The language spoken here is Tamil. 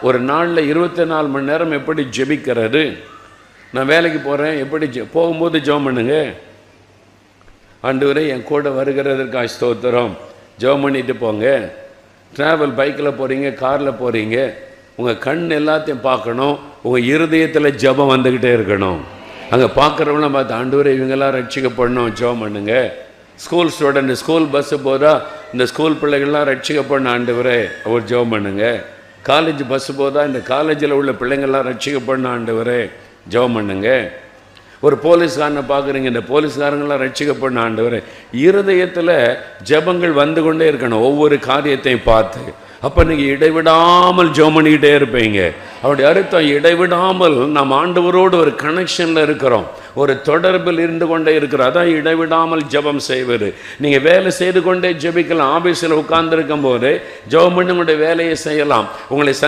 ஒரு நாளில் 24 மணி நேரம் எப்படி ஜெபிக்கிறது? நான் வேலைக்கு போகிறேன், எப்படி போகும்போது ஜெபம் பண்ணுங்க. ஆண்டவரே என் கூட வருகிறதற்காக ஸ்தோத்திரம், ஜெபம் பண்ணிட்டு போங்க. ட்ராவல் பைக்கில் போகிறீங்க, காரில் போகிறீங்க, உங்கள் கண் எல்லாத்தையும் பார்க்கணும், உங்கள் இருதயத்தில் ஜெபம் வந்துக்கிட்டே இருக்கணும். அங்கே பார்க்குறவங்களாம் பார்த்து ஆண்டவரே இவங்கெல்லாம் ரட்சிக்கப்படணும், ஜெபம் பண்ணுங்க. ஸ்கூல் ஸ்டூடெண்ட் ஸ்கூல் பஸ்ஸு போதா இந்த ஸ்கூல் பிள்ளைகள்லாம் ரட்சிக்கப்படணும் ஆண்டவரே ஒரு ஜெபம் பண்ணுங்க. காலேஜ் பஸ்ஸு போதா இந்த காலேஜில் உள்ள பிள்ளைங்கள்லாம் ரட்சிக்கப்படணும் ஆண்டவரே ஜெபம் பண்ணுங்க. ஒரு போலீஸ்காரனை பார்க்குறீங்க, இந்த போலீஸ்காரங்களாம் ரட்சிக்கப்படணும் ஆண்டவரே. இருதயத்தில் ஜெபங்கள் வந்து கொண்டே இருக்கணும் ஒவ்வொரு காரியத்தையும் பார்த்து. அப்போ நீங்கள் இடைவிடாமல் ஜெபம் பண்ணிக்கிட்டே இருப்பீங்க. அவருடைய அர்த்தம் இடைவிடாமல் நாம் ஆண்டவரோடு ஒரு கனெக்ஷனில் இருக்கிறோம், ஒரு தொடர்பில் இருந்து கொண்டே இருக்கிறோம். அதான் இடைவிடாமல் ஜெபம் செய்வது. நீங்கள் வேலை செய்து கொண்டே ஜெபிக்கலாம். ஆபீஸில் உட்கார்ந்துருக்கும் போது ஜெபம் பண்ணி உங்களுடைய வேலையை செய்யலாம். உங்களை